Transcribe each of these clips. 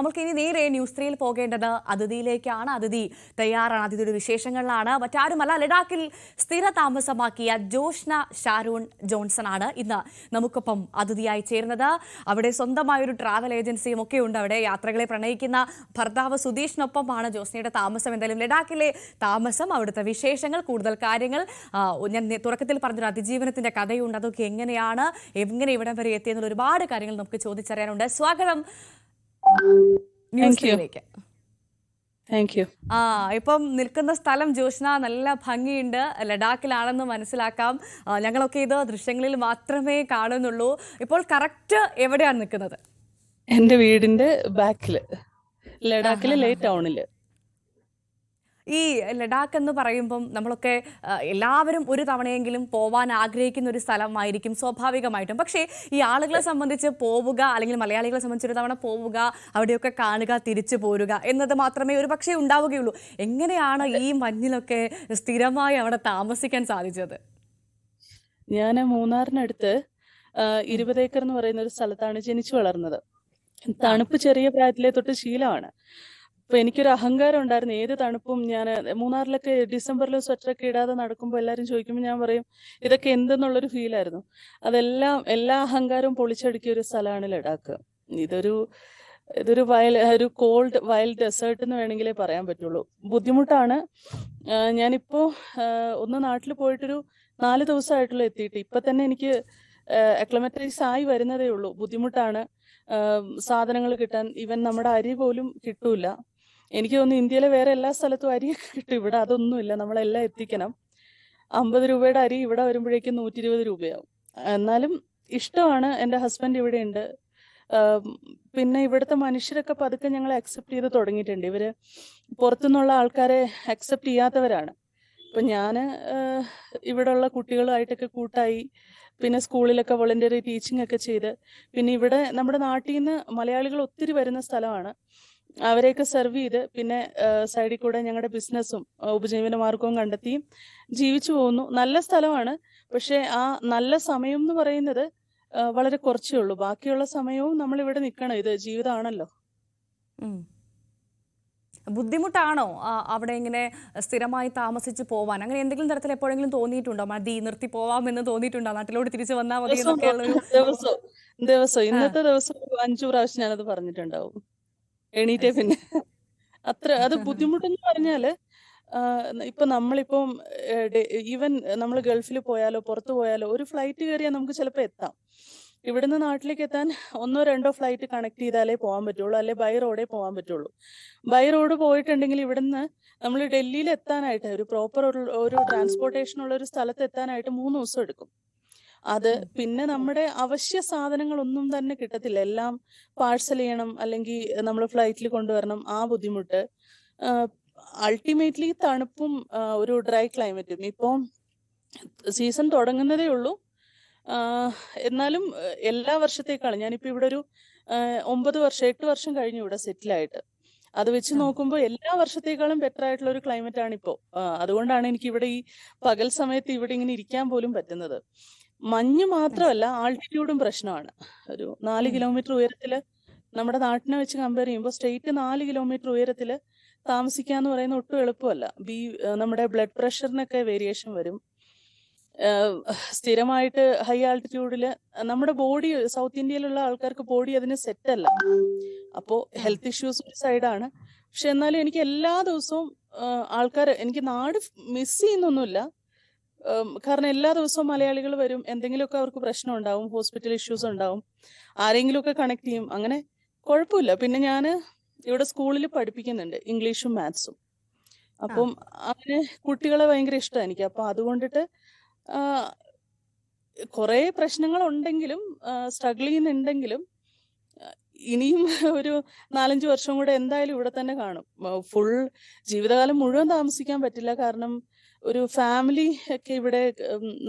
നമുക്ക് ഇനി നേരെ ന്യൂസ് 3 പോകേണ്ടത് അതിഥിയിലേക്കാണ്. അതിഥി തയ്യാറാണ്. അതിഥിയുടെ വിശേഷങ്ങളിലാണ്. മറ്റാരുമല്ല, ലഡാക്കിൽ സ്ഥിര താമസമാക്കിയ ജോഷ്ന ഷാരൂൺ ജോൺസൺ ആണ് ഇന്ന് നമുക്കൊപ്പം അതിഥിയായി ചേരുന്നത്. അവിടെ സ്വന്തമായൊരു ട്രാവൽ ഏജൻസിയും ഒക്കെ ഉണ്ട്. അവിടെ യാത്രകളെ പ്രണയിക്കുന്ന ഭർത്താവ് സുധീഷിനൊപ്പമാണ് ജോഷ്നയുടെ താമസം. എന്തായാലും ലഡാക്കിലെ താമസം, അവിടുത്തെ വിശേഷങ്ങൾ, കൂടുതൽ കാര്യങ്ങൾ, ഞാൻ തുടക്കത്തിൽ പറഞ്ഞൊരു അതിജീവനത്തിന്റെ കഥയുണ്ട്. അതൊക്കെ എങ്ങനെ ഇവിടം വരെ എത്തിയെന്നുള്ള ഒരുപാട് കാര്യങ്ങൾ നമുക്ക് ചോദിച്ചറിയാനുണ്ട്. സ്വാഗതം ന്യൂസിലേക്ക്. ഇപ്പം നിൽക്കുന്ന സ്ഥലം ജോഷ്ന നല്ല ഭംഗിയുണ്ട്. ലഡാക്കിലാണെന്ന് മനസ്സിലാക്കാം. ഞങ്ങളൊക്കെ ഇത് ദൃശ്യങ്ങളിൽ മാത്രമേ കാണുന്നുള്ളൂ. ഇപ്പോൾ കറക്റ്റ് എവിടെയാണ് നിൽക്കുന്നത്? എന്റെ വീടിന്റെ ബാക്കില്, ലഡാക്കിലെ ലേ ടൗണില്. ഈ ലഡാക്ക് എന്ന് പറയുമ്പം നമ്മളൊക്കെ എല്ലാവരും ഒരു തവണയെങ്കിലും പോവാൻ ആഗ്രഹിക്കുന്ന ഒരു സ്ഥലമായിരിക്കും സ്വാഭാവികമായിട്ടും. പക്ഷേ ഈ ആളുകളെ സംബന്ധിച്ച് പോവുക, അല്ലെങ്കിൽ മലയാളികളെ സംബന്ധിച്ച് ഒരു തവണ പോവുക, അവിടെയൊക്കെ കാണുക, തിരിച്ചു പോരുക എന്നത് മാത്രമേ ഒരു പക്ഷേ ഉണ്ടാവുകയുള്ളൂ. എങ്ങനെയാണ് ഈ മഞ്ഞിലൊക്കെ സ്ഥിരമായി അവിടെ താമസിക്കാൻ സാധിച്ചത്? ഞാൻ മൂന്നാറിനടുത്ത് 20 ഏക്കർ എന്ന് പറയുന്ന ഒരു സ്ഥലത്താണ് ജനിച്ചു വളർന്നത്. തണുപ്പ് ചെറിയ പ്രായത്തിലെ തൊട്ട് ശീലമാണ്. അപ്പൊ എനിക്കൊരു അഹങ്കാരം ഉണ്ടായിരുന്നു. ഏത് തണുപ്പും ഞാൻ മൂന്നാറിലൊക്കെ ഡിസംബറിൽ സ്വെറ്ററൊക്കെ ഇടാതെ നടക്കുമ്പോൾ എല്ലാവരും ചോദിക്കുമ്പോൾ ഞാൻ പറയും ഇതൊക്കെ എന്തെന്നുള്ളൊരു ഫീലായിരുന്നു. എല്ലാ അഹങ്കാരവും പൊളിച്ചടുക്കിയ ഒരു സ്ഥലമാണ് ലഡാക്ക്. ഇതൊരു ഒരു കോൾഡ് വൈൽഡ് ഡെസേർട്ട് എന്ന് വേണമെങ്കിലേ പറയാൻ പറ്റുള്ളൂ. ബുദ്ധിമുട്ടാണ്. ഞാനിപ്പോ ഒന്ന് നാട്ടിൽ പോയിട്ടൊരു 4 ദിവസമായിട്ടുള്ള എത്തിയിട്ട്. ഇപ്പൊ തന്നെ എനിക്ക് അക്ലമറ്റൈസ് ആയി വരുന്നതേ ഉള്ളൂ. ബുദ്ധിമുട്ടാണ് സാധനങ്ങൾ കിട്ടാൻ. ഈവൻ നമ്മുടെ അരി പോലും കിട്ടൂല. എനിക്ക് തോന്നുന്നു ഇന്ത്യയിലെ വേറെ എല്ലാ സ്ഥലത്തും അരി കിട്ടും, ഇവിടെ അതൊന്നുമില്ല. നമ്മളെല്ലാം എത്തിക്കണം. 50 രൂപയുടെ അരി ഇവിടെ വരുമ്പോഴേക്കും 120 രൂപയാവും. എന്നാലും ഇഷ്ടമാണ്. എൻ്റെ ഹസ്ബൻഡ് ഇവിടെ ഉണ്ട്. പിന്നെ ഇവിടുത്തെ മനുഷ്യരൊക്കെ പതുക്കെ ഞങ്ങളെ അക്സെപ്റ്റ് ചെയ്ത് തുടങ്ങിയിട്ടുണ്ട്. ഇവര് പുറത്തുനിന്നുള്ള ആൾക്കാരെ അക്സെപ്റ്റ് ചെയ്യാത്തവരാണ്. ഇപ്പൊ ഞാന് ഇവിടെയുള്ള കുട്ടികളുമായിട്ടൊക്കെ കൂട്ടായി. പിന്നെ സ്കൂളിലൊക്കെ വോളണ്ടിയറി ടീച്ചിങ് ഒക്കെ ചെയ്ത്, പിന്നെ ഇവിടെ നമ്മുടെ നാട്ടിൽ നിന്ന് മലയാളികൾ ഒത്തിരി വരുന്ന സ്ഥലമാണ്. അവരെയൊക്കെ സെർവ് ചെയ്ത്, പിന്നെ സൈഡിൽ കൂടെ ഞങ്ങളുടെ ബിസിനസ്സും ഉപജീവന മാർഗവും കണ്ടെത്തി ജീവിച്ചു പോകുന്നു. നല്ല സ്ഥലമാണ്. പക്ഷെ ആ നല്ല സമയം എന്ന് പറയുന്നത് വളരെ കുറച്ചേ ഉള്ളൂ. ബാക്കിയുള്ള സമയവും നമ്മൾ ഇവിടെ നിൽക്കണം. ഇത് ജീവിതമാണല്ലോ. ബുദ്ധിമുട്ടാണോ അവിടെ ഇങ്ങനെ സ്ഥിരമായി താമസിച്ച് പോവാൻ? അങ്ങനെ എന്തെങ്കിലും തരത്തിൽ എപ്പോഴെങ്കിലും തോന്നിയിട്ടുണ്ടോ? മതി, നിർത്തി പോവാമെന്ന് തോന്നിയിട്ടുണ്ടോ? നാട്ടിലോട്ട് തിരിച്ചു വന്നാൽ മതി എന്നൊക്കെയുള്ളൊരു ദിവസം ഇന്നത്തെ ദിവസം 5 പ്രാവശ്യം ഞാനത് പറഞ്ഞിട്ടുണ്ടാവും. എണീറ്റേ പിന്നെ അത് ബുദ്ധിമുട്ടെന്ന് പറഞ്ഞാല് ഇപ്പൊ നമ്മളിപ്പം ഈവൻ നമ്മൾ ഗൾഫിൽ പോയാലോ പുറത്തു പോയാലോ ഒരു ഫ്ലൈറ്റ് കയറിയാൽ നമുക്ക് ചിലപ്പോൾ എത്താം. ഇവിടുന്ന് നാട്ടിലേക്ക് എത്താൻ 1 or 2 ഫ്ലൈറ്റ് കണക്ട് ചെയ്താലേ പോകാൻ പറ്റുള്ളൂ, അല്ലെ ബൈ റോഡേ പോകാൻ പറ്റുള്ളൂ. ബൈ റോഡ് പോയിട്ടുണ്ടെങ്കിൽ ഇവിടുന്ന് നമ്മൾ ഡൽഹിയിൽ എത്താനായിട്ട് ഒരു പ്രോപ്പർ ഒരു ട്രാൻസ്പോർട്ടേഷൻ ഉള്ള ഒരു സ്ഥലത്ത് എത്താനായിട്ട് 3 ദിവസം എടുക്കും. അത് പിന്നെ നമ്മുടെ അവശ്യ സാധനങ്ങളൊന്നും തന്നെ കിട്ടത്തില്ല. എല്ലാം പാഴ്സൽ ചെയ്യണം, അല്ലെങ്കിൽ നമ്മൾ ഫ്ലൈറ്റിൽ കൊണ്ടുവരണം. ആ ബുദ്ധിമുട്ട്. അൾട്ടിമേറ്റ്ലി തണുപ്പും ഒരു ഡ്രൈ ക്ലൈമറ്റും. ഇപ്പോൾ സീസൺ തുടങ്ങുന്നതേ ഉള്ളൂ. എന്നാലും എല്ലാ വർഷത്തേക്കാളും ഞാനിപ്പോ ഇവിടെ ഒരു 8 വർഷം കഴിഞ്ഞു ഇവിടെ സെറ്റിലായിട്ട്. അത് വെച്ച് നോക്കുമ്പോൾ എല്ലാ വർഷത്തേക്കാളും ബെറ്റർ ആയിട്ടുള്ള ഒരു ക്ലൈമറ്റ് ആണ് ഇപ്പോൾ. അതുകൊണ്ടാണ് എനിക്ക് ഇവിടെ ഈ പകൽ സമയത്ത് ഇവിടെ ഇങ്ങനെ ഇരിക്കാൻ പോലും പറ്റുന്നത്. മഞ്ഞ് മാത്രമല്ല, ആൾട്ടിറ്റ്യൂഡും പ്രശ്നമാണ്. ഒരു 4 കിലോമീറ്റർ ഉയരത്തില്, നമ്മുടെ നാട്ടിനെ വെച്ച് കമ്പയർ ചെയ്യുമ്പോൾ സ്ട്രെയിറ്റ് 4 കിലോമീറ്റർ ഉയരത്തില് താമസിക്കാന്ന് പറയുന്ന ഒട്ടും എളുപ്പമല്ല. നമ്മുടെ ബ്ലഡ് പ്രഷറിനൊക്കെ വേരിയേഷൻ വരും. സ്ഥിരമായിട്ട് ഹൈ ആൾട്ടിറ്റ്യൂഡില് നമ്മുടെ ബോഡി, സൗത്ത് ഇന്ത്യയിലുള്ള ആൾക്കാർക്ക് ബോഡി അതിന് സെറ്റ് അല്ല. അപ്പോ ഹെൽത്ത് ഇഷ്യൂസ് ഒരു സൈഡാണ്. പക്ഷെ എന്നാലും എനിക്ക് എല്ലാ ദിവസവും എനിക്ക് നാട് മിസ് ചെയ്യുന്നൊന്നുമില്ല. കാരണം എല്ലാ ദിവസവും മലയാളികൾ വരും. എന്തെങ്കിലുമൊക്കെ അവർക്ക് പ്രശ്നം ഉണ്ടാവും, ഹോസ്പിറ്റൽ ഇഷ്യൂസ് ഉണ്ടാവും, ആരെങ്കിലുമൊക്കെ കണക്ട് ചെയ്യും. അങ്ങനെ കുഴപ്പമില്ല. പിന്നെ ഞാൻ ഇവിടെ സ്കൂളിൽ പഠിപ്പിക്കുന്നുണ്ട് ഇംഗ്ലീഷും മാത്സും. അപ്പം അങ്ങനെ കുട്ടികളെ ഭയങ്കര ഇഷ്ടമാണ് എനിക്ക്. അപ്പൊ അതുകൊണ്ടിട്ട് കുറെ പ്രശ്നങ്ങൾ ഉണ്ടെങ്കിലും, സ്ട്രഗിൾ ചെയ്യുന്നുണ്ടെങ്കിലും, ഇനിയും ഒരു 4-5 വർഷം കൂടെ എന്തായാലും ഇവിടെ തന്നെ കാണും. ഫുൾ ജീവിതകാലം മുഴുവൻ താമസിക്കാൻ പറ്റില്ല. കാരണം ഒരു ഫാമിലി ഒക്കെ ഇവിടെ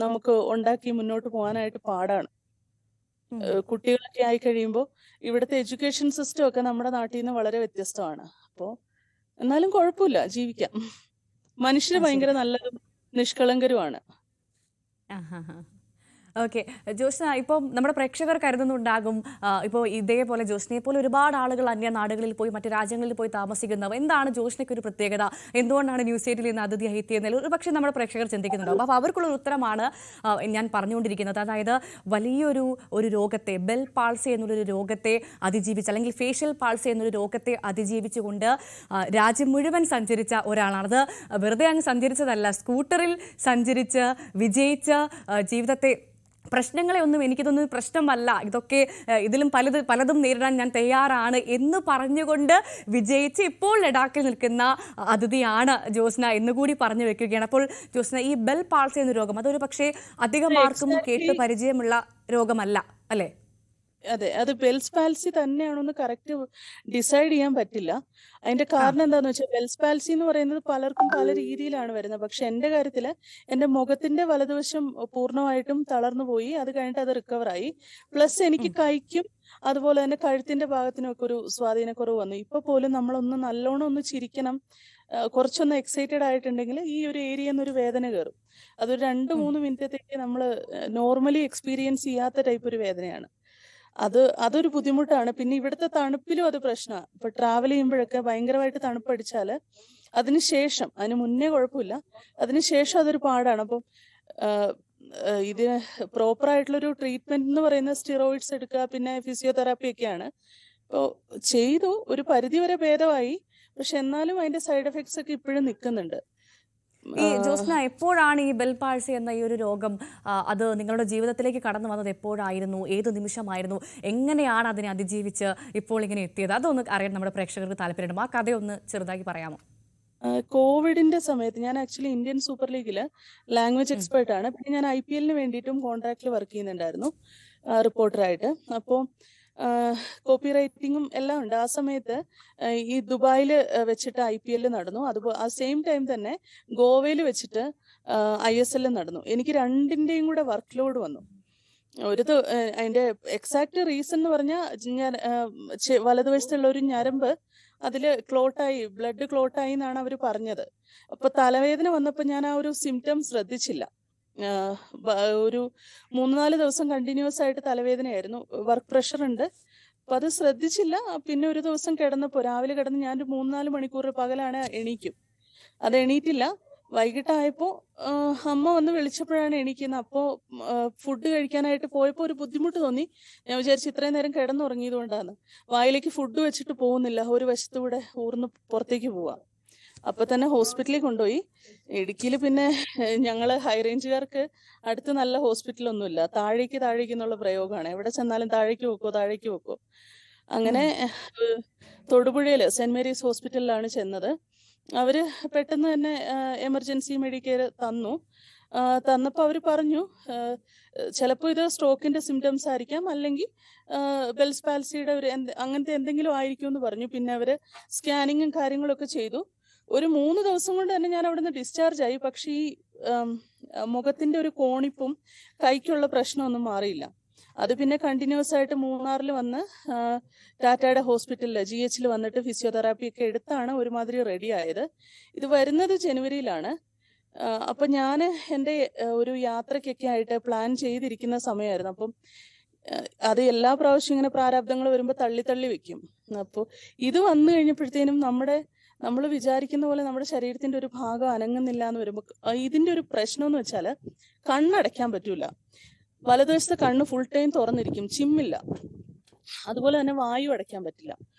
നമുക്ക് ഉണ്ടാക്കി മുന്നോട്ട് പോകാനായിട്ട് പാടാണ്. കുട്ടികളൊക്കെ ആയി കഴിയുമ്പോൾ ഇവിടുത്തെ എഡ്യൂക്കേഷൻ സിസ്റ്റം ഒക്കെ നമ്മുടെ നാട്ടിൽ നിന്ന് വളരെ വ്യത്യസ്തമാണ്. അപ്പോ എന്നാലും കുഴപ്പമില്ല, ജീവിക്കാം. മനുഷ്യർ ഭയങ്കര നല്ലതും നിഷ്കളങ്കരുമാണ്. ഓക്കെ, ജോഷ്ന, ഇപ്പം നമ്മുടെ പ്രേക്ഷകർ കരുതുന്നുണ്ടാകും ഇപ്പോൾ ഇതേപോലെ ജോഷ്നയെ പോലെ ഒരുപാട് ആളുകൾ അന്യ നാടുകളിൽ പോയി മറ്റു രാജ്യങ്ങളിൽ പോയി താമസിക്കുന്നവർ, എന്താണ് ജോഷ്നയ്ക്ക് ഒരു പ്രത്യേകത, എന്തുകൊണ്ടാണ് ന്യൂസ് 8 നിന്ന് അതിഥിയായി എത്തിയെന്നതിൽ ഒരു പക്ഷേ നമ്മുടെ പ്രേക്ഷകർ ചിന്തിക്കുന്നുണ്ടാവും. അപ്പോൾ അവർക്കുള്ള ഒരു ഉത്തരമാണ് ഞാൻ പറഞ്ഞുകൊണ്ടിരിക്കുന്നത്. അതായത് ഒരു രോഗത്തെ, ബെൽ പാൾസി എന്നുള്ളൊരു രോഗത്തെ അതിജീവിച്ച്, അല്ലെങ്കിൽ ഫേഷ്യൽ പാൾസി എന്നൊരു രോഗത്തെ അതിജീവിച്ചുകൊണ്ട് രാജ്യം മുഴുവൻ സഞ്ചരിച്ച ഒരാളാണ്. അത് വെറുതെ അങ്ങ് സഞ്ചരിച്ചതല്ല, സ്കൂട്ടറിൽ സഞ്ചരിച്ച് വിജയിച്ച് ജീവിതത്തെ പ്രശ്നങ്ങളെ ഒന്നും എനിക്കിതൊന്നും പ്രശ്നമല്ല, ഇതിലും പലതും നേരിടാൻ ഞാൻ തയ്യാറാണ് എന്ന് പറഞ്ഞുകൊണ്ട് വിജയിച്ച് ഇപ്പോൾ ലഡാക്കിൽ നിൽക്കുന്ന അതിഥിയാണ് ജോസ്ന എന്നുകൂടി പറഞ്ഞു വെക്കുകയാണ്. അപ്പോൾ ജോസ്ന, ഈ ബെൽ പാൾസി എന്ന രോഗം അതൊരു പക്ഷേ അധികം ആർക്കും കേട്ട് പരിചയമുള്ള രോഗമല്ല അല്ലേ? അതെ, അത് ബെൽസ് പാൽസി തന്നെയാണോന്ന് കറക്റ്റ് ഡിസൈഡ് ചെയ്യാൻ പറ്റില്ല. അതിന്റെ കാരണം എന്താന്ന് വെച്ചാൽ, ബെൽസ് പാൽസി എന്ന് പറയുന്നത് പലർക്കും പല രീതിയിലാണ് വരുന്നത്. പക്ഷെ എന്റെ കാര്യത്തില് എന്റെ മുഖത്തിന്റെ വലതുവശം പൂർണ്ണമായിട്ടും തളർന്നു പോയി. അത് കഴിഞ്ഞിട്ട് അത് റിക്കവർ ആയി. പ്ലസ് എനിക്ക് കൈക്കും അതുപോലെ തന്നെ കഴുത്തിന്റെ ഭാഗത്തിനൊക്കെ ഒരു സ്വാധീനക്കുറവ് വന്നു. ഇപ്പൊ പോലും നമ്മളൊന്ന് നല്ലോണം ഒന്ന് ചിരിക്കണം, കുറച്ചൊന്ന് എക്സൈറ്റഡ് ആയിട്ടുണ്ടെങ്കിൽ ഈ ഒരു ഏരിയ ഒരു വേദന കയറും. അതൊരു 2-3 മിനിറ്റത്തേക്ക് നമ്മൾ നോർമലി എക്സ്പീരിയൻസ് ചെയ്യാത്ത ടൈപ്പ് ഒരു വേദനയാണ്. അതൊരു ബുദ്ധിമുട്ടാണ്. പിന്നെ ഇവിടുത്തെ തണുപ്പിലും അത് പ്രശ്നമാണ്. ഇപ്പൊ ട്രാവൽ ചെയ്യുമ്പോഴൊക്കെ ഭയങ്കരമായിട്ട് തണുപ്പടിച്ചാല് അതിന് മുന്നേ കുഴപ്പമില്ല, അതിനുശേഷം അതൊരു പാടാണ്. അപ്പം ഇതിന് പ്രോപ്പർ ആയിട്ടുള്ളൊരു ട്രീറ്റ്മെന്റ് എന്ന് പറയുന്ന സ്റ്റിറോയിഡ്സ് എടുക്കുക, പിന്നെ ഫിസിയോതെറാപ്പി ഒക്കെയാണ്. ഇപ്പോൾ ചെയ്തു, ഒരു പരിധി വരെ ഭേദമായി. പക്ഷെ എന്നാലും അതിന്റെ സൈഡ് എഫക്ട്സ് ഒക്കെ ഇപ്പോഴും നിൽക്കുന്നുണ്ട്. ഈ ജോസ്ന, എപ്പോഴാണ് ഈ ബെൽ പാൾസി എന്ന ഈ ഒരു രോഗം അത് നിങ്ങളുടെ ജീവിതത്തിലേക്ക് കടന്നു വന്നത്? എപ്പോഴായിരുന്നു, ഏത് നിമിഷമായിരുന്നു, എങ്ങനെയാണ് അതിനെ അതിജീവിച്ച് ഇപ്പോൾ ഇങ്ങനെ എത്തിയത്? അതൊന്ന് അറിയാൻ നമ്മുടെ പ്രേക്ഷകർക്ക് താല്പര്യമുണ്ട്. ആ കഥയൊന്ന് ചെറുതാക്കി പറയാമോ? കോവിഡിന്റെ സമയത്ത് ഞാൻ ആക്ച്വലി ഇന്ത്യൻ സൂപ്പർ ലീഗില് ലാംഗ്വേജ് എക്സ്പേർട്ട് ആണ്. പിന്നെ ഞാൻ IPL വേണ്ടിയിട്ടും കോൺട്രാക്റ്റിൽ വർക്ക് ചെയ്യുന്നുണ്ടായിരുന്നു റിപ്പോർട്ടറായിട്ട്. അപ്പോൾ കോപ്പി റൈറ്റിങ്ങും എല്ലാം ഉണ്ട്. ആ സമയത്ത് ഈ ദുബായിൽ വെച്ചിട്ട് IPL നടന്നു. അതുപോലെ ആ സെയിം ടൈം തന്നെ ഗോവയിൽ വെച്ചിട്ട് ISL നടന്നു. എനിക്ക് രണ്ടിന്റെയും കൂടെ വർക്ക് ലോഡ് വന്നു. അതിന്റെ എക്സാക്ട് റീസൺ എന്ന് പറഞ്ഞാൽ, ഞാൻ വലതുവശത്തുള്ള ഒരു ഞരമ്പ് അതില് ബ്ലഡ് ക്ലോട്ടായി എന്നാണ് അവർ പറഞ്ഞത്. അപ്പൊ തലവേദന വന്നപ്പോ ഞാൻ ആ ഒരു സിംറ്റം ശ്രദ്ധിച്ചില്ല. ഒരു 3-4 ദിവസം കണ്ടിന്യൂസ് ആയിട്ട് തലവേദനയായിരുന്നു. വർക്ക് പ്രഷർ ഉണ്ട്, അപ്പൊ അത് ശ്രദ്ധിച്ചില്ല. പിന്നെ ഒരു ദിവസം രാവിലെ കിടന്ന് ഞാൻ ഒരു 3-4 മണിക്കൂർ പകലാണ് എണീക്കും. അത് എണീറ്റില്ല. വൈകിട്ടായപ്പോ അമ്മ വന്ന് വിളിച്ചപ്പോഴാണ് എണീക്കുന്നത്. അപ്പോ ഫുഡ് കഴിക്കാനായിട്ട് പോയപ്പോ ഒരു ബുദ്ധിമുട്ട് തോന്നി. ഞാൻ വിചാരിച്ചു ഇത്രയും നേരം കിടന്നുറങ്ങിയത് കൊണ്ടാണ്. വായിലേക്ക് ഫുഡ് വെച്ചിട്ട് പോകുന്നില്ല, ഒരു വശത്തൂടെ ഊർന്ന് പുറത്തേക്ക് പോവാ. അപ്പൊ തന്നെ ഹോസ്പിറ്റലിൽ കൊണ്ടുപോയി. ഇടുക്കിയിൽ പിന്നെ ഞങ്ങള് ഹൈ റേഞ്ചുകാർക്ക് അടുത്ത് നല്ല ഹോസ്പിറ്റലൊന്നുമില്ല. താഴേക്ക് എന്നുള്ള പ്രയോഗമാണ്. എവിടെ ചെന്നാലും താഴേക്ക് വെക്കോ. അങ്ങനെ തൊടുപുഴയില് സെന്റ് മേരീസ് ഹോസ്പിറ്റലിലാണ് ചെന്നത്. അവര് പെട്ടെന്ന് തന്നെ എമർജൻസി മെഡിക്കെയർ തന്നപ്പോൾ അവർ പറഞ്ഞു, ചിലപ്പോൾ ഇത് സ്ട്രോക്കിന്റെ സിംറ്റംസ് ആയിരിക്കാം, അല്ലെങ്കിൽ ബെൽസ് പാൽസിയുടെ അങ്ങനത്തെ എന്തെങ്കിലും ആയിരിക്കും എന്ന് പറഞ്ഞു. പിന്നെ അവര് സ്കാനിങ്ങും കാര്യങ്ങളൊക്കെ ചെയ്തു. ഒരു 3 ദിവസം കൊണ്ട് തന്നെ ഞാൻ അവിടുന്ന് ഡിസ്ചാർജ് ആയി. പക്ഷേ ഈ മുഖത്തിന്റെ ഒരു കോണിപ്പും കൈക്കുള്ള പ്രശ്നമൊന്നും മാറിയില്ല. അത് പിന്നെ കണ്ടിന്യൂസ് ആയിട്ട് മൂന്നാറിൽ വന്ന് ടാറ്റയുടെ ഹോസ്പിറ്റലിൽ GH വന്നിട്ട് ഫിസിയോതെറാപ്പി ഒക്കെ എടുത്താണ് ഒരുമാതിരി റെഡി ആയത്. ഇത് വരുന്നത് ജനുവരിയിലാണ്. അപ്പൊ ഞാൻ എൻ്റെ ഒരു യാത്രയ്ക്കൊക്കെ ആയിട്ട് പ്ലാൻ ചെയ്തിരിക്കുന്ന സമയമായിരുന്നു. അപ്പം അത് എല്ലാ പ്രാവശ്യം ഇങ്ങനെ പ്രാരാബ്ദങ്ങൾ വരുമ്പോൾ തള്ളി വെക്കും. അപ്പോൾ ഇത് വന്നു കഴിഞ്ഞപ്പോഴത്തേനും നമ്മൾ വിചാരിക്കുന്ന പോലെ നമ്മുടെ ശരീരത്തിന്റെ ഒരു ഭാഗം അനങ്ങുന്നില്ല എന്ന് വരുമ്പോൾ, ഇതിന്റെ ഒരു പ്രശ്നം എന്ന് വെച്ചാൽ കണ്ണടയ്ക്കാൻ പറ്റൂല. വലതുവശത്തെ കണ്ണ് ഫുൾ ടൈം തുറന്നിരിക്കും, ചിമ്മില്ല. അതുപോലെ തന്നെ വായു അടയ്ക്കാൻ പറ്റില്ല.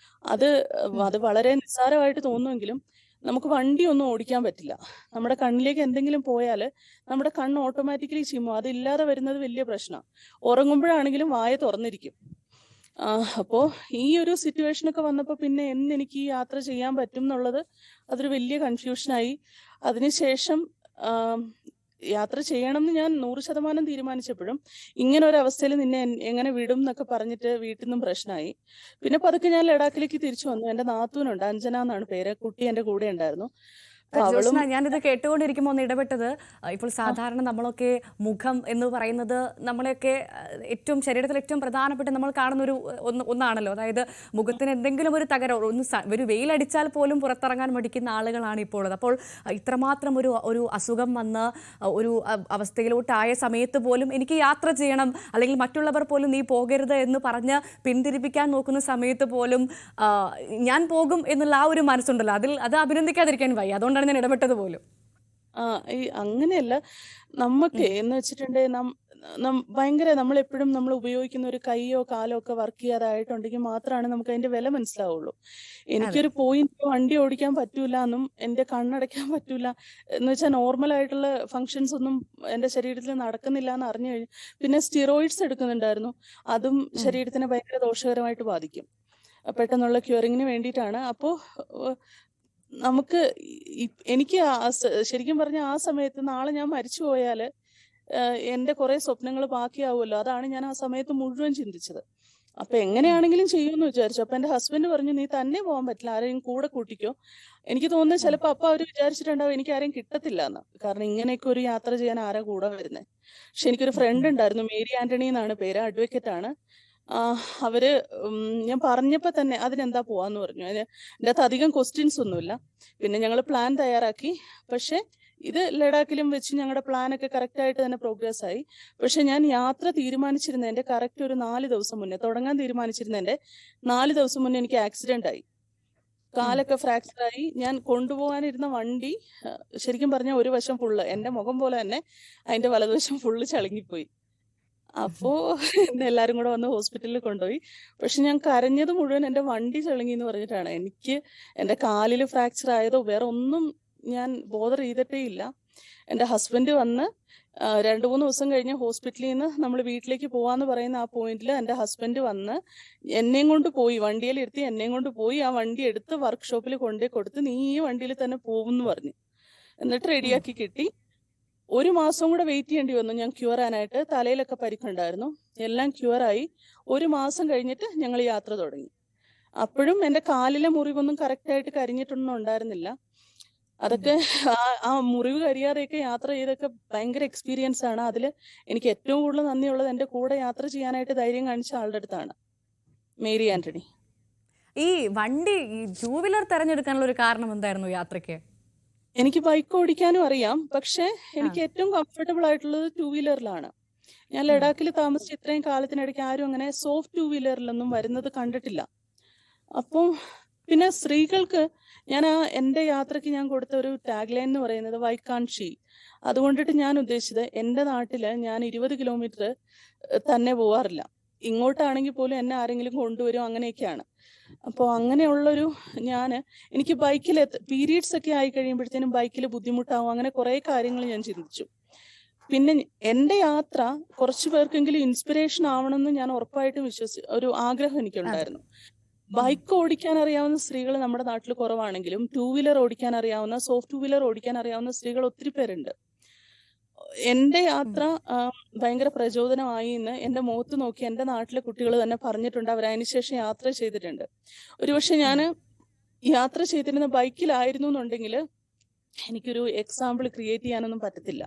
അത് വളരെ നിസ്സാരമായിട്ട് തോന്നുമെങ്കിലും നമുക്ക് വണ്ടി ഒന്നും ഓടിക്കാൻ പറ്റില്ല. നമ്മുടെ കണ്ണിലേക്ക് എന്തെങ്കിലും പോയാൽ നമ്മുടെ കണ്ണ് ഓട്ടോമാറ്റിക്കലി ചിമ്മും. അതില്ലാതെ വരുന്നത് വലിയ പ്രശ്നമാണ്. ഉറങ്ങുമ്പോഴാണെങ്കിലും വായ തുറന്നിരിക്കും. അപ്പോ ഈ ഒരു സിറ്റുവേഷനൊക്കെ വന്നപ്പോൾ പിന്നെ എനിക്ക് ഈ യാത്ര ചെയ്യാൻ പറ്റും എന്നുള്ളത് അതൊരു വലിയ കൺഫ്യൂഷനായി. അതിനുശേഷം യാത്ര ചെയ്യണം എന്ന് ഞാൻ 100% തീരുമാനിച്ചപ്പോഴും ഇങ്ങനെ ഒരു അവസ്ഥയിൽ നിന്നെ എങ്ങനെ വിടും എന്നൊക്കെ പറഞ്ഞിട്ട് വീട്ടിൽ നിന്നും പ്രശ്നമായി. പിന്നെ പതുക്കെ ഞാൻ ലഡാക്കിലേക്ക് തിരിച്ചു വന്നു. എൻ്റെ നാത്തൂനുണ്ട്, അഞ്ജന എന്നാണ് പേര്. കുട്ടി എൻ്റെ കൂടെ ഉണ്ടായിരുന്നു. അപ്പൊ അവളും ജോഷ്ന, ഞാനിത് കേട്ടുകൊണ്ടിരിക്കുമ്പോൾ ഒന്ന് ഇടപെട്ടത്, ഇപ്പോൾ സാധാരണ നമ്മളൊക്കെ മുഖം എന്ന് പറയുന്നത് നമ്മളെയൊക്കെ ഏറ്റവും ശരീരത്തിൽ ഏറ്റവും പ്രധാനപ്പെട്ട നമ്മൾ കാണുന്ന ഒന്നാണല്ലോ. അതായത് മുഖത്തിന് എന്തെങ്കിലും ഒരു തകരം, ഒരു വെയിലടിച്ചാൽ പോലും പുറത്തിറങ്ങാൻ മടിക്കുന്ന ആളുകളാണ് ഇപ്പോൾ ഉള്ളത്. അപ്പോൾ ഇത്രമാത്രം ഒരു അസുഖം വന്ന് ഒരു അവസ്ഥയിലോട്ടായ സമയത്ത് പോലും എനിക്ക് യാത്ര ചെയ്യണം, അല്ലെങ്കിൽ മറ്റുള്ളവർ പോലും നീ പോകരുത് എന്ന് പറഞ്ഞ് പിന്തിരിപ്പിക്കാൻ നോക്കുന്ന സമയത്ത് പോലും ഞാൻ പോകും എന്നുള്ള ആ ഒരു മനസ്സുണ്ടല്ലോ, അത് അഭിനന്ദിക്കാതിരിക്കാൻ വയ്യ. അതുകൊണ്ടാണ് ഞാൻ ഇടപെട്ടത് പോലും. ഈ അങ്ങനെയല്ല, നമുക്ക് എന്ന് വെച്ചിട്ടുണ്ടെങ്കിൽ ഭയങ്കര നമ്മളെപ്പോഴും നമ്മൾ ഉപയോഗിക്കുന്ന ഒരു കൈയോ കാലോ ഒക്കെ വർക്ക് ചെയ്യാതായിട്ടുണ്ടെങ്കിൽ മാത്രമാണ് നമുക്ക് അതിന്റെ വില മനസ്സിലാവുള്ളൂ. എനിക്കൊരു പോയിന്റ് വണ്ടി ഓടിക്കാൻ പറ്റൂല എന്നും എന്റെ കണ്ണടയ്ക്കാൻ പറ്റൂല എന്ന് വെച്ചാൽ നോർമൽ ആയിട്ടുള്ള ഫങ്ഷൻസ് ഒന്നും എന്റെ ശരീരത്തിൽ നടക്കുന്നില്ല എന്ന് അറിഞ്ഞു കഴിഞ്ഞു. പിന്നെ സ്റ്റിറോയിഡ്സ് എടുക്കുന്നുണ്ടായിരുന്നു, അതും ശരീരത്തിനെ ഭയങ്കര ദോഷകരമായിട്ട് ബാധിക്കും. പെട്ടെന്നുള്ള ക്യൂറിങ്ങിന് വേണ്ടിയിട്ടാണ്. അപ്പോൾ നമുക്ക് എനിക്ക് ശരിക്കും പറഞ്ഞ ആ സമയത്ത് നാളെ ഞാൻ മരിച്ചു പോയാല് എന്റെ കുറെ സ്വപ്നങ്ങൾ ബാക്കിയാവുമല്ലോ, അതാണ് ഞാൻ ആ സമയത്ത് മുഴുവൻ ചിന്തിച്ചത്. അപ്പൊ എങ്ങനെയാണെങ്കിലും ചെയ്യുമെന്ന് വിചാരിച്ചു. അപ്പൊ എന്റെ ഹസ്ബൻഡ് പറഞ്ഞു, നീ തന്നെ പോകാൻ പറ്റില്ല, ആരെയും കൂടെ കൂട്ടിക്കോ. എനിക്ക് തോന്നുന്നത് ചിലപ്പോ അപ്പൊ അവര് വിചാരിച്ചിട്ടുണ്ടാവും എനിക്ക് ആരെയും കിട്ടത്തില്ല എന്ന്, കാരണം ഇങ്ങനെയൊക്കെ ഒരു യാത്ര ചെയ്യാൻ ആരാ കൂടെ വരുന്നത്. പക്ഷെ എനിക്കൊരു ഫ്രണ്ട് ഉണ്ടായിരുന്നു, മേരി ആന്റണി എന്നാണ് പേര്, അഡ്വക്കേറ്റ് ആണ്. അവര് ഞാൻ പറഞ്ഞപ്പോ തന്നെ അതിനെന്താ പോവാന്ന് പറഞ്ഞു. അതിന്റെ അകത്ത് അധികം ക്വസ്റ്റ്യൻസ് ഒന്നുമില്ല. പിന്നെ ഞങ്ങൾ പ്ലാൻ തയ്യാറാക്കി. പക്ഷെ ഇത് ലഡാക്കിലും വെച്ച് ഞങ്ങളുടെ പ്ലാനൊക്കെ കറക്റ്റ് ആയിട്ട് തന്നെ പ്രോഗ്രസ് ആയി. പക്ഷെ ഞാൻ യാത്ര തീരുമാനിച്ചിരുന്നതിന്റെ കറക്റ്റ് ഒരു 4 ദിവസം മുന്നേ, തുടങ്ങാൻ തീരുമാനിച്ചിരുന്നതിന്റെ 4 ദിവസം മുന്നേ എനിക്ക് ആക്സിഡന്റ് ആയി. കാലൊക്കെ ഫ്രാക്ചർ ആയി. ഞാൻ കൊണ്ടുപോകാനിരുന്ന വണ്ടി ശരിക്കും പറഞ്ഞാൽ ഒരു വശം ഫുള്ള്, എന്റെ മുഖം പോലെ തന്നെ അതിന്റെ വലതുവശം ഫുള്ള് ചളുങ്ങിപ്പോയി. അപ്പോ എന്നെ എല്ലാരും കൂടെ വന്ന് ഹോസ്പിറ്റലിൽ കൊണ്ടുപോയി. പക്ഷെ ഞാൻ കരഞ്ഞത് മുഴുവൻ എന്റെ വണ്ടി ചളുങ്ങി എന്ന് പറഞ്ഞിട്ടാണ്. എനിക്ക് എന്റെ കാലിൽ ഫ്രാക്ചർ ആയതോ വേറെ ഒന്നും ഞാൻ ബോധർ ചെയ്തിട്ടേ ഇല്ല. എന്റെ ഹസ്ബൻഡ് വന്ന് 2-3 ദിവസം കഴിഞ്ഞ് ഹോസ്പിറ്റലിൽ നിന്ന് നമ്മൾ വീട്ടിലേക്ക് പോവാന്ന് പറയുന്ന ആ പോയിന്റിൽ എന്റെ ഹസ്ബൻഡ് വന്ന് എന്നെയും കൊണ്ട് പോയി, വണ്ടിയിൽ ഇരുത്തി എന്നെയും കൊണ്ട് പോയി ആ വണ്ടി എടുത്ത് വർക്ക്ഷോപ്പിൽ കൊണ്ടുപോയി കൊടുത്ത്, നീ ഈ വണ്ടിയിൽ തന്നെ പോകുമെന്ന് പറഞ്ഞു. എന്നിട്ട് റെഡിയാക്കി കിട്ടി. 1 മാസം കൂടെ വെയിറ്റ് ചെയ്യേണ്ടി വന്നു ഞാൻ ക്യൂർ ആനായിട്ട്. തലയിലൊക്കെ പരിക്കുണ്ടായിരുന്നു, എല്ലാം ക്യൂറായി. 1 മാസം കഴിഞ്ഞിട്ട് ഞങ്ങൾ യാത്ര തുടങ്ങി. അപ്പോഴും എന്റെ കാലിലെ മുറിവൊന്നും കറക്റ്റായിട്ട് കരിഞ്ഞിട്ടൊന്നും ഉണ്ടായിരുന്നില്ല. അതൊക്കെ ആ മുറിവ് കരിയാതെയൊക്കെ യാത്ര ചെയ്തൊക്കെ ഭയങ്കര എക്സ്പീരിയൻസ് ആണ്. അതിൽ എനിക്ക് ഏറ്റവും കൂടുതൽ നന്ദിയുള്ളത് എന്റെ കൂടെ യാത്ര ചെയ്യാനായിട്ട് ധൈര്യം കാണിച്ച ആളുടെ അടുത്താണ്, മേരി ആന്റണി. ഈ വണ്ടി, ഈ 2 വീലർ തെരഞ്ഞെടുക്കാനുള്ള ഒരു കാരണം എന്തായിരുന്നു യാത്രയ്ക്ക്? എനിക്ക് ബൈക്ക് ഓടിക്കാനും അറിയാം, പക്ഷെ എനിക്ക് ഏറ്റവും കംഫർട്ടബിൾ ആയിട്ടുള്ളത് 2 വീലറിലാണ്. ഞാൻ ലഡാക്കിൽ താമസിച്ച ഇത്രയും കാലത്തിനിടയ്ക്ക് ആരും അങ്ങനെ സോഫ്റ്റ് 2 വീലറിലൊന്നും വരുന്നത് കണ്ടിട്ടില്ല. അപ്പം പിന്നെ സ്ത്രീകൾക്ക് ഞാൻ എന്റെ യാത്രയ്ക്ക് ഞാൻ കൊടുത്ത ഒരു ടാഗ് ലൈൻ എന്ന് പറയുന്നത് വൈ കാൻറ്റ് ഷീ. അതുകൊണ്ടിട്ട് ഞാൻ ഉദ്ദേശിച്ചത് എന്റെ നാട്ടില് ഞാൻ 20 കിലോമീറ്റർ തന്നെ പോവാറില്ല. ഇങ്ങോട്ടാണെങ്കിൽ പോലും എന്നെ ആരെങ്കിലും കൊണ്ടുവരും, അങ്ങനെയൊക്കെയാണ്. അപ്പോൾ അങ്ങനെയുള്ളൊരു എനിക്ക് ബൈക്കിൽ പീരീഡ്സ് ഒക്കെ ആയി കഴിയുമ്പോഴത്തേനും ബൈക്കിൽ ബുദ്ധിമുട്ടാവും, അങ്ങനെ കുറെ കാര്യങ്ങൾ ഞാൻ ചിന്തിച്ചു. പിന്നെ എന്റെ യാത്ര കുറച്ചു പേർക്കെങ്കിലും ഇൻസ്പിറേഷൻ ആവണമെന്ന് ഞാൻ ഉറപ്പായിട്ടും ഒരു ആഗ്രഹം എനിക്കുണ്ടായിരുന്നു. ബൈക്ക് ഓടിക്കാൻ അറിയാവുന്ന സ്ത്രീകൾ നമ്മുടെ നാട്ടിൽ കുറവാണെങ്കിലും 2 വീലർ ഓടിക്കാൻ അറിയാവുന്ന, സോഫ്റ്റ് 2 വീലർ ഓടിക്കാൻ അറിയാവുന്ന സ്ത്രീകൾ ഒത്തിരി പേരുണ്ട്. എന്റെ യാത്ര ഭയങ്കര പ്രചോദനമായി എന്ന് എന്റെ മുഖത്ത് നോക്കി എന്റെ നാട്ടിലെ കുട്ടികൾ തന്നെ പറഞ്ഞിട്ടുണ്ട്. അവർ അതിനുശേഷം യാത്ര ചെയ്തിട്ടുണ്ട്. ഒരുപക്ഷെ ഞാൻ യാത്ര ചെയ്തിരുന്ന ബൈക്കിലായിരുന്നു എന്നുണ്ടെങ്കിൽ എനിക്കൊരു എക്സാമ്പിൾ ക്രിയേറ്റ് ചെയ്യാനൊന്നും പറ്റത്തില്ല.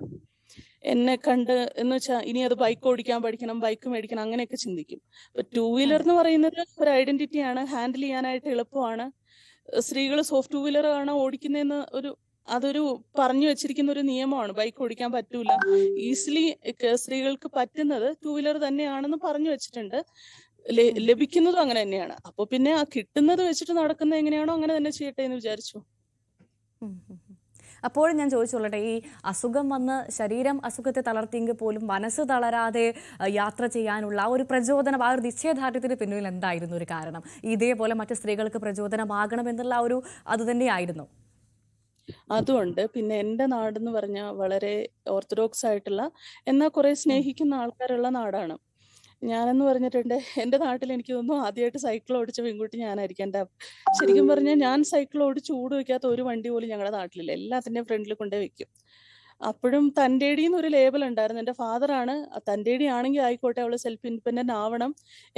എന്നെ കണ്ട് എന്ന് വെച്ചാൽ ഇനി അത് ബൈക്ക് ഓടിക്കാൻ പഠിക്കണം, ബൈക്ക് മേടിക്കണം, അങ്ങനെയൊക്കെ ചിന്തിക്കും. ഇപ്പൊ 2 വീലർ എന്ന് പറയുന്നത് ഒരു ഐഡന്റിറ്റിയാണ്, ഹാൻഡിൽ ചെയ്യാനായിട്ട് എളുപ്പമാണ്. സ്ത്രീകൾ സോഫ്റ്റ് 2 വീലർ ആണ് ഓടിക്കുന്നതെന്ന് അതൊരു പറഞ്ഞു വെച്ചിരിക്കുന്ന ഒരു നിയമമാണ്. ബൈക്ക് ഓടിക്കാൻ പറ്റൂല, ഈസിലി സ്ത്രീകൾക്ക് പറ്റുന്നത് 2 വീലർ തന്നെയാണെന്ന് പറഞ്ഞു വെച്ചിട്ടുണ്ട്. ലഭിക്കുന്നതും അങ്ങനെ തന്നെയാണ്. അപ്പൊ പിന്നെ ആ കിട്ടുന്നത് വെച്ചിട്ട് നടക്കുന്നത് എങ്ങനെയാണോ അങ്ങനെ തന്നെ ചെയ്യട്ടെ എന്ന് വിചാരിച്ചു. അപ്പോൾ ഞാൻ ചോദിച്ചോളട്ടെ, ഈ അസുഖം വന്ന് ശരീരം അസുഖത്തെ തളർത്തിയെങ്കിൽ പോലും മനസ്സ് തളരാതെ യാത്ര ചെയ്യാനുള്ള ഒരു പ്രചോദനം, ആ ഒരു നിശ്ചയദാർഢ്യത്തിന് പിന്നിൽ എന്തായിരുന്നു ഒരു കാരണം? ഇതേപോലെ മറ്റു സ്ത്രീകൾക്ക് പ്രചോദനമാകണം എന്നുള്ള അത് തന്നെയായിരുന്നു. അതുകൊണ്ട് പിന്നെ എന്റെ നാടെന്ന് പറഞ്ഞാൽ വളരെ ഓർത്തഡോക്സ് ആയിട്ടുള്ള എന്നാൽ കുറെ സ്നേഹിക്കുന്ന ആൾക്കാരുള്ള നാടാണ്. ഞാനെന്ന് പറഞ്ഞിട്ടുണ്ട് എന്റെ നാട്ടിൽ എനിക്ക് തോന്നുന്നു ആദ്യമായിട്ട് സൈക്കിൾ ഓടിച്ച പെൺകുട്ടി ഞാനായിരിക്കും. ശരിക്കും പറഞ്ഞാൽ ഞാൻ സൈക്കിൾ ഓടിച്ച് ചൂട് വെക്കാത്ത ഒരു വണ്ടി പോലും ഞങ്ങളുടെ നാട്ടിലില്ല. എല്ലാത്തിന്റെയും ഫ്രണ്ടിൽ കൊണ്ടേ വെക്കും. അപ്പോഴും തൻ്റെടിന്ന് ഒരു ലേബൽ ഉണ്ടായിരുന്നു. എൻ്റെ ഫാദറാണ്, തൻ്റെടി ആണെങ്കിൽ ആയിക്കോട്ടെ, അവൾ സെൽഫ് ഇൻഡിപെൻഡൻ്റ് ആവണം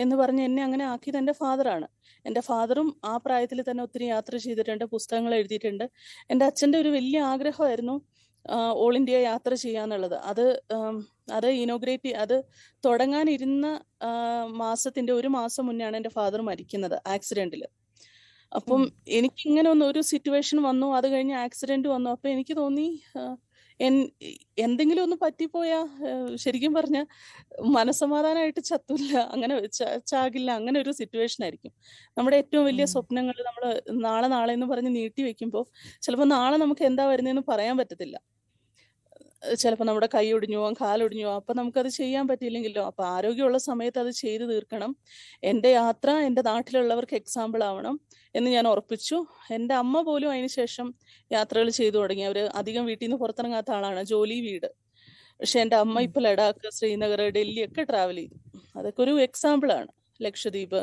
എന്ന് പറഞ്ഞ് എന്നെ അങ്ങനെ ആക്കിയത് എൻ്റെ ഫാദറാണ്. എൻ്റെ ഫാദറും ആ പ്രായത്തിൽ തന്നെ ഒത്തിരി യാത്ര ചെയ്തിട്ടുണ്ട്, പുസ്തകങ്ങൾ എഴുതിയിട്ടുണ്ട്. എൻ്റെ അച്ഛൻ്റെ ഒരു വലിയ ആഗ്രഹമായിരുന്നു ഓൾ ഇന്ത്യ യാത്ര ചെയ്യാന്നുള്ളത്. അത് ഇനോഗ്രേറ്റ് അത് തുടങ്ങാനിരുന്ന മാസത്തിന്റെ ഒരു മാസം മുന്നെയാണ് എൻ്റെ ഫാദർ മരിക്കുന്നത് ആക്സിഡന്റിൽ. അപ്പം എനിക്ക് ഇങ്ങനെ ഒരു സിറ്റുവേഷൻ വന്നു, അത് കഴിഞ്ഞ് ആക്സിഡന്റ് വന്നു. അപ്പൊ എനിക്ക് തോന്നി എന്തെങ്കിലും ഒന്ന് പറ്റിപ്പോയാ ശരിക്കും പറഞ്ഞ മനസ്സമാധാനമായിട്ട് ചത്തില്ല, അങ്ങനെ ചാകില്ല, അങ്ങനെ ഒരു സിറ്റുവേഷൻ ആയിരിക്കും. നമ്മുടെ ഏറ്റവും വലിയ സ്വപ്നങ്ങൾ നമ്മൾ നാളെ നാളെ എന്ന് പറഞ്ഞ് നീട്ടി വെക്കുമ്പോൾ ചിലപ്പോൾ നാളെ നമുക്ക് എന്താ വരുന്നതെന്ന് പറയാൻ പറ്റത്തില്ല. ചിലപ്പോൾ നമ്മുടെ കൈ ഒടിഞ്ഞു പോവാം, കാലൊടിഞ്ഞു പോവാം. അപ്പൊ നമുക്കത് ചെയ്യാൻ പറ്റിയില്ലെങ്കിലോ. അപ്പൊ ആരോഗ്യമുള്ള സമയത്ത് അത് ചെയ്തു തീർക്കണം. എൻ്റെ യാത്ര എൻ്റെ നാട്ടിലുള്ളവർക്ക് എക്സാമ്പിൾ ആവണം എന്ന് ഞാൻ ഉറപ്പിച്ചു. എൻ്റെ അമ്മ പോലും അതിനുശേഷം യാത്രകൾ ചെയ്തു തുടങ്ങി. അവര് അധികം വീട്ടിൽ നിന്ന് പുറത്തിറങ്ങാത്ത ആളാണ്, ജോലി വീട്. പക്ഷെ എൻ്റെ അമ്മ ഇപ്പൊ ലഡാക്ക്, ശ്രീനഗർ, ഡൽഹി ഒക്കെ ട്രാവൽ ചെയ്തു. അതൊക്കെ ഒരു എക്സാമ്പിൾ ആണ്. ലക്ഷദ്വീപ്.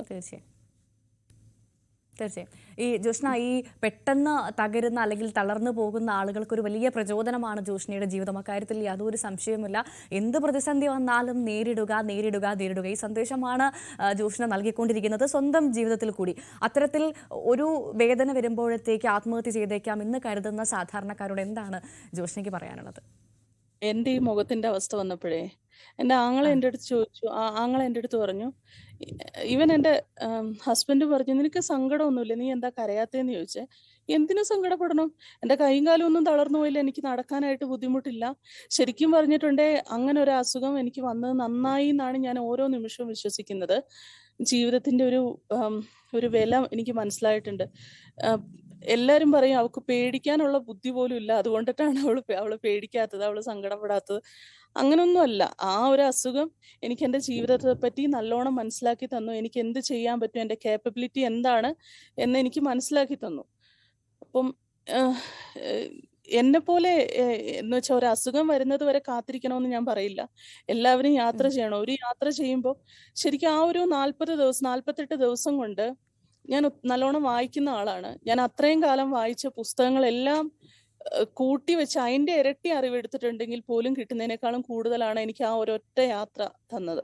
തീർച്ചയായും. ഈ ജോഷ്ന, ഈ പെട്ടെന്ന് തകരുന്ന അല്ലെങ്കിൽ തളർന്നു പോകുന്ന ആളുകൾക്കൊരു വലിയ പ്രചോദനമാണ് ജോഷ്നയുടെ ജീവിതം. അക്കാര്യത്തിൽ യാതൊരു സംശയവുമില്ല. എന്ത് പ്രതിസന്ധി വന്നാലും നേരിടുക. ഈ സന്ദേശമാണ് ജോഷ്ന നൽകിക്കൊണ്ടിരിക്കുന്നത് സ്വന്തം ജീവിതത്തിൽ കൂടി. അത്തരത്തിൽ ഒരു വേദന വരുമ്പോഴത്തേക്ക് ആത്മഹത്യ ചെയ്തേക്കാം എന്ന് കരുതുന്ന സാധാരണക്കാരോട് എന്താണ് ജോഷ്നയ്ക്ക് പറയാനുള്ളത്? എൻ്റെ ഈ മുഖത്തിന്റെ അവസ്ഥ വന്നപ്പോഴേ എൻ്റെ ആങ്ങളെ എൻ്റെ അടുത്ത് ചോദിച്ചു. ആങ്ങളെ എൻ്റെ അടുത്ത് പറഞ്ഞു, ഈവൻ എൻ്റെ ഹസ്ബൻഡ് പറഞ്ഞു, നിനക്ക് സങ്കടമൊന്നുമില്ല, നീ എന്താ കരയാത്തേന്ന് ചോദിച്ചേ. എന്തിനു സങ്കടപ്പെടണം? എൻ്റെ കൈയും കാലും ഒന്നും തളർന്നു പോയില്ല, എനിക്ക് നടക്കാനായിട്ട് ബുദ്ധിമുട്ടില്ല. ശരിക്കും പറഞ്ഞിട്ടുണ്ടേ അങ്ങനെ ഒരു അസുഖം എനിക്ക് വന്നത് നന്നായി എന്നാണ് ഞാൻ ഓരോ നിമിഷവും വിശ്വസിക്കുന്നത്. ജീവിതത്തിന്റെ ഒരു വില എനിക്ക് മനസ്സിലായിട്ടുണ്ട്. എല്ലാരും പറയും അവൾക്ക് പേടിക്കാനുള്ള ബുദ്ധി പോലും ഇല്ല, അതുകൊണ്ടിട്ടാണ് അവള് പേടിക്കാത്തത്, അവള് സങ്കടപ്പെടാത്തത്. അങ്ങനൊന്നും അല്ല. ആ ഒരു അസുഖം എനിക്ക് എൻ്റെ ജീവിതത്തെ പറ്റി നല്ലോണം മനസ്സിലാക്കി തന്നു. എനിക്ക് എന്ത് ചെയ്യാൻ പറ്റും, എൻ്റെ കേപ്പബിലിറ്റി എന്താണ് എന്ന് എനിക്ക് മനസ്സിലാക്കി തന്നു. അപ്പം എന്നെ പോലെ എന്ന് വെച്ചാൽ ഒരു അസുഖം വരുന്നത് വരെ കാത്തിരിക്കണമെന്ന് ഞാൻ പറയില്ല. എല്ലാവരും യാത്ര ചെയ്യണം. ഒരു യാത്ര ചെയ്യുമ്പോൾ ശരിക്കും ആ ഒരു 48 ദിവസം കൊണ്ട് ഞാൻ നല്ലോണം വായിക്കുന്ന ആളാണ്. ഞാൻ അത്രയും കാലം വായിച്ച പുസ്തകങ്ങളെല്ലാം കൂട്ടി വെച്ച് അതിന്റെ ഇരട്ടി അറിവെടുത്തിട്ടുണ്ടെങ്കിൽ പോലും കിട്ടുന്നതിനേക്കാളും കൂടുതലാണ് എനിക്ക് ആ ഒരൊറ്റ യാത്ര തന്നത്.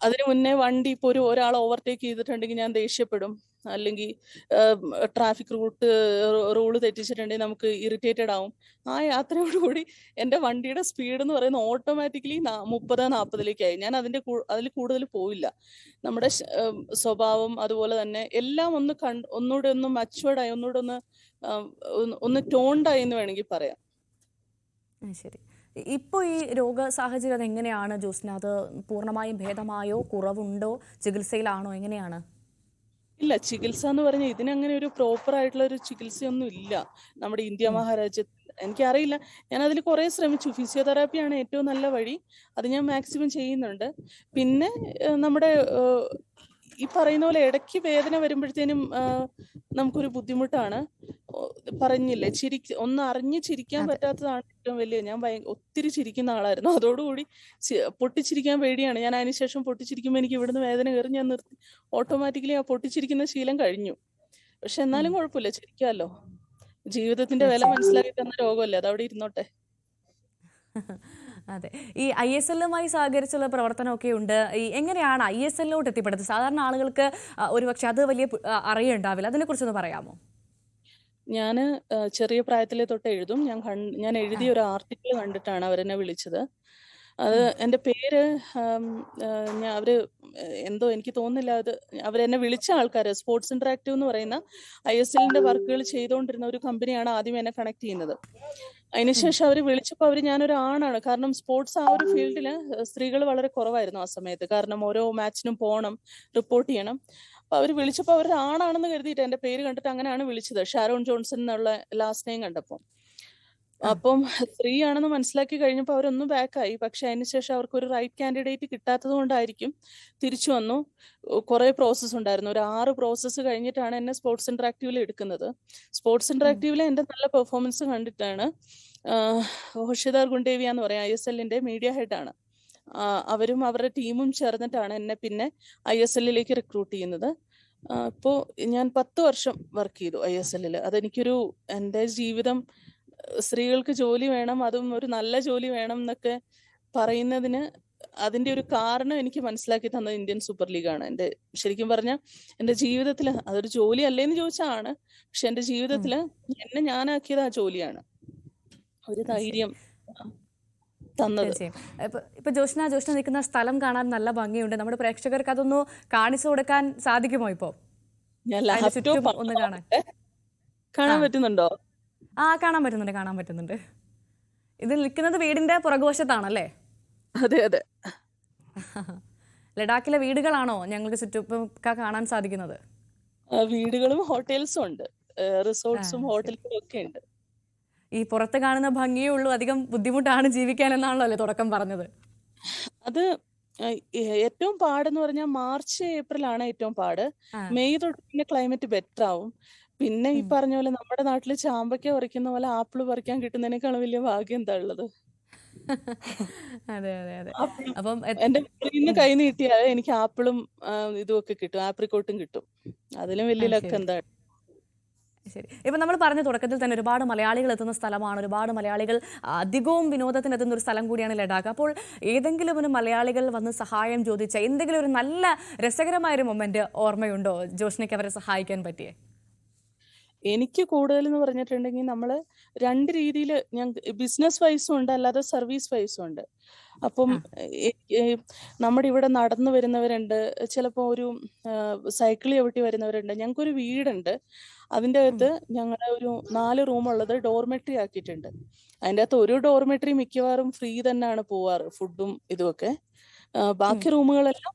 അതിനു മുന്നേ വണ്ടി ഇപ്പൊ ഒരാൾ ഓവർടേക്ക് ചെയ്തിട്ടുണ്ടെങ്കിൽ ഞാൻ ദേഷ്യപ്പെടും, അല്ലെങ്കിൽ ട്രാഫിക് റൂള് തെറ്റിച്ചിട്ടുണ്ടെങ്കിൽ നമുക്ക് ഇറിറ്റേറ്റഡ് ആവും. ആ യാത്രയോടുകൂടി എൻ്റെ വണ്ടിയുടെ സ്പീഡ് എന്ന് പറയുന്നത് ഓട്ടോമാറ്റിക്കലി 30-40 ഞാൻ അതിൽ കൂടുതൽ പോവില്ല. നമ്മുടെ സ്വഭാവം അതുപോലെ തന്നെ എല്ലാം ഒന്നുകൂടെ ഒന്ന് മച്ചുവേർഡായി, ഒന്നുകൂടെ ഒന്ന് ടോണ്ടായി എന്ന് വേണമെങ്കിൽ പറയാം. ശരി. ഇപ്പോൾ ഈ രോഗ സാഹചര്യം എങ്ങനെയാണ് ജോസ്ന? അത് പൂർണ്ണമായും ഭേദമായോ, കുറവുണ്ടോ, ചികിത്സയിലാണോ, എങ്ങനെയാണ്? ഇല്ല, ചികിത്സ എന്ന് പറഞ്ഞാൽ ഇതിനങ്ങനെ ഒരു പ്രോപ്പർ ആയിട്ടുള്ള ഒരു ചികിത്സയൊന്നും ഇല്ല നമ്മുടെ ഇന്ത്യ മഹാരാജ്യത്ത്. എനിക്കറിയില്ല, ഞാൻ അതിൽ കുറെ ശ്രമിച്ചു. ഫിസിയോതെറാപ്പിയാണ് ഏറ്റവും നല്ല വഴി, അത് ഞാൻ മാക്സിമം ചെയ്യുന്നുണ്ട്. പിന്നെ നമ്മുടെ ഈ പറയുന്ന പോലെ ഇടയ്ക്ക് വേദന വരുമ്പോഴത്തേനും നമുക്കൊരു ബുദ്ധിമുട്ടാണ്. പറഞ്ഞില്ലേ, ഒന്ന് അറിഞ്ഞ് ചിരിക്കാൻ പറ്റാത്തതാണ് ഏറ്റവും വലിയ. ഞാൻ ഒത്തിരി ചിരിക്കുന്ന ആളായിരുന്നു, അതോടുകൂടി പൊട്ടിച്ചിരിക്കാൻ പേടിയാണ്. ഞാൻ അതിനുശേഷം പൊട്ടിച്ചിരിക്കുമ്പോൾ എനിക്ക് ഇവിടുന്ന് വേദന കയറി, ഞാൻ നിർത്തി. ഓട്ടോമാറ്റിക്കലി ആ പൊട്ടിച്ചിരിക്കുന്ന ശീലം കഴിഞ്ഞു. പക്ഷെ എന്നാലും കുഴപ്പമില്ല, ചിരിക്കാമല്ലോ. ജീവിതത്തിന്റെ വില മനസ്സിലാക്കി തന്ന രോഗമല്ലേ, അതവിടെ ഇരുന്നോട്ടെ. അതെ. ഈ ISLുമായി സഹകരിച്ചുള്ള പ്രവർത്തനമൊക്കെ ഉണ്ട്. എങ്ങനെയാണ് ISLോട്ട് എത്തിപ്പെടുന്നത്? സാധാരണ ആളുകൾക്ക് ഒരുപക്ഷെ അത് വലിയ അറിയുണ്ടാവില്ല, അതിനെക്കുറിച്ചൊന്ന് പറയാമോ? ഞാൻ ചെറിയ പ്രായത്തിലെ തൊട്ട് എഴുതും. ഞാൻ എഴുതിയ ഒരു ആർട്ടിക്കിൾ കണ്ടിട്ടാണ് അവരെന്നെ വിളിച്ചത്. അത് എൻ്റെ പേര് അവര് എന്തോ എനിക്ക് തോന്നുന്നില്ല, അവരെന്നെ വിളിച്ച ആൾക്കാര് സ്പോർട്സ് ഇന്ററാക്റ്റീവ് എന്ന് പറയുന്ന ISLന്റെ വർക്കുകൾ ചെയ്തുകൊണ്ടിരുന്ന ഒരു കമ്പനിയാണ് ആദ്യം എന്നെ കണക്ട് ചെയ്യുന്നത്. അതിനുശേഷം അവർ വിളിച്ചപ്പോൾ ഞാനൊരു ആണാണ്, കാരണം സ്പോർട്സ് ആ ഒരു ഫീൽഡില് സ്ത്രീകൾ വളരെ കുറവായിരുന്നു ആ സമയത്ത്. കാരണം ഓരോ മാച്ചിനും പോകണം, റിപ്പോർട്ട് ചെയ്യണം. അപ്പൊ അവർ വിളിച്ചപ്പോൾ അവർ ആണാണെന്ന് കരുതിയിട്ട് എൻ്റെ പേര് കണ്ടിട്ട് അങ്ങനെയാണ് വിളിച്ചത്, ഷാരോൺ ജോൺസൺ എന്നുള്ള ലാസ്റ്റ് നെയിം കണ്ടപ്പോൾ. അപ്പം സ്ത്രീ ആണെന്ന് മനസ്സിലാക്കി കഴിഞ്ഞപ്പോൾ അവരൊന്നും ബാക്കായി. പക്ഷെ അതിനുശേഷം അവർക്ക് ഒരു റൈറ്റ് കാൻഡിഡേറ്റ് കിട്ടാത്തത് കൊണ്ടായിരിക്കും തിരിച്ചു വന്നു. കുറെ പ്രോസസ്സ് ഉണ്ടായിരുന്നു, ഒരു 6 പ്രോസസ്സ് കഴിഞ്ഞിട്ടാണ് എന്നെ സ്പോർട്സ് ഇന്ററാക്റ്റീവിൽ എടുക്കുന്നത്. സ്പോർട്സ് ഇന്ററാക്റ്റീവിലെ എൻ്റെ നല്ല പെർഫോമൻസ് കണ്ടിട്ടാണ് ഹോഷിദാർ ഗുണ്ടേവിയ എന്ന് പറയാം, ISLന്റെ മീഡിയ ഹെഡാണ്. അവരും അവരുടെ ടീമും ചേർന്നിട്ടാണ് എന്നെ പിന്നെ ISLലേക്ക് റിക്രൂട്ട് ചെയ്യുന്നത്. ഇപ്പോൾ ഞാൻ 10 വർഷം വർക്ക് ചെയ്തു ISLല്. അതെനിക്കൊരു എൻ്റെ ജീവിതം സ്ത്രീകൾക്ക് ജോലി വേണം, അതും ഒരു നല്ല ജോലി വേണം എന്നൊക്കെ പറയുന്നതിന് അതിന്റെ ഒരു കാരണം എനിക്ക് മനസ്സിലാക്കി തന്നത് ഇന്ത്യൻ സൂപ്പർ ലീഗാണ്. ശരിക്കും പറഞ്ഞാൽ എന്റെ ജീവിതത്തിൽ അതൊരു ജോലി അല്ലേന്ന് ചോദിച്ചാണ്, പക്ഷെ എന്റെ ജീവിതത്തിൽ എന്നെ ഞാനാക്കിയത് ആ ജോലിയാണ്. ഒരു ധൈര്യം തന്നത്. തീർച്ചയായും. ഇപ്പൊ ജോഷ്ന നിൽക്കുന്ന സ്ഥലം കാണാൻ നല്ല ഭംഗിയുണ്ട്. നമ്മുടെ പ്രേക്ഷകർക്ക് അതൊന്ന് കാണിച്ചു കൊടുക്കാൻ സാധിക്കുമോ? ഇപ്പോ ഞാൻ അതിന്റെ ചുറ്റും ലാപ്ടോപ്പ് ഒന്ന് കാണാൻ. കാണാൻ പറ്റുന്നുണ്ടോ? കാണാൻ പറ്റുന്നുണ്ട്. ഇത് നിൽക്കുന്നത് വീടിന്റെ പുറകുവശത്താണല്ലേ? അതെ അതെ. ലഡാക്കിലെ വീടുകളാണോ ഞങ്ങൾക്ക് ചുറ്റും കാണാൻ സാധിക്കുന്നത്? വീടുകളും ഹോട്ടൽസും ഉണ്ട്, റിസോർട്ട്സും ഹോട്ടലുകളും ഒക്കെ ഉണ്ട്. ഈ പുറത്ത് കാണുന്ന ഭംഗിയേ ഉള്ളൂ, അധികം ബുദ്ധിമുട്ടാണ് ജീവിക്കാൻ എന്നാണല്ലോ അല്ലേ തുടക്കം പറഞ്ഞത്? അത് ഏറ്റവും പാടെന്ന് പറഞ്ഞാൽ മാർച്ച് ഏപ്രിലാണ് ഏറ്റവും പാട്. മെയ് തൊട്ട് പിന്നെ ക്ലൈമറ്റ് ബെറ്റർ ആവും. പിന്നെ ഈ പറഞ്ഞ പോലെ നമ്മുടെ നാട്ടില് ചാമ്പയ്ക്ക പറിക്കുന്ന പോലെ ആപ്പിള് പറിക്കാൻ കിട്ടുന്നതിനേക്കാളും വലിയ ഭാഗ്യം എന്താ ഉള്ളത്? അതെ അതെ അതെ. അപ്പം എന്റെ ഇന്ന് കൈ നീട്ടിയാൽ എനിക്ക് ആപ്പിളും ഇതുമൊക്കെ കിട്ടും, ആപ്രിക്കോട്ടും കിട്ടും. അതിലും വലിയ ലക്ക് എന്താ? ശരി. ഇപ്പൊ നമ്മൾ പറഞ്ഞ തുടക്കത്തിൽ തന്നെ ഒരുപാട് മലയാളികൾ എത്തുന്ന സ്ഥലമാണ്, ഒരുപാട് മലയാളികൾ അധികവും വിനോദത്തിന് എത്തുന്ന ഒരു സ്ഥലം കൂടിയാണ് ലഡാക്ക്. അപ്പോൾ ഏതെങ്കിലും ഒരു മലയാളികൾ വന്ന് സഹായം ചോദിച്ച എന്തെങ്കിലും ഒരു നല്ല രസകരമായ ഒരു മൊമെന്റ് ഓർമ്മയുണ്ടോ ജോഷ്നയ്ക്ക് അവരെ സഹായിക്കാൻ പറ്റിയേ? എനിക്ക് കൂടുതൽ എന്ന് പറഞ്ഞിട്ടുണ്ടെങ്കിൽ നമ്മൾ രണ്ട് രീതിയിൽ, ഞാൻ ബിസിനസ് വൈസും ഉണ്ട്, അല്ലാതെ സർവീസ് വൈസും ഉണ്ട്. അപ്പം നമ്മുടെ ഇവിടെ നടന്നു വരുന്നവരുണ്ട്, ചിലപ്പോൾ ഒരു സൈക്കിൾ ചവിട്ടി വരുന്നവരുണ്ട്. ഞങ്ങൾക്കൊരു വീടുണ്ട്, അതിൻ്റെ അകത്ത് ഞങ്ങളുടെ ഒരു 4 റൂമുള്ളത് ഡോർമെട്രി ആക്കിയിട്ടുണ്ട്. അതിൻ്റെ അകത്ത് ഒരു ഡോർമെട്രി മിക്കവാറും ഫ്രീ തന്നെയാണ് പോവാറ്, ഫുഡും ഇതുമൊക്കെ. ബാക്കി റൂമുകളെല്ലാം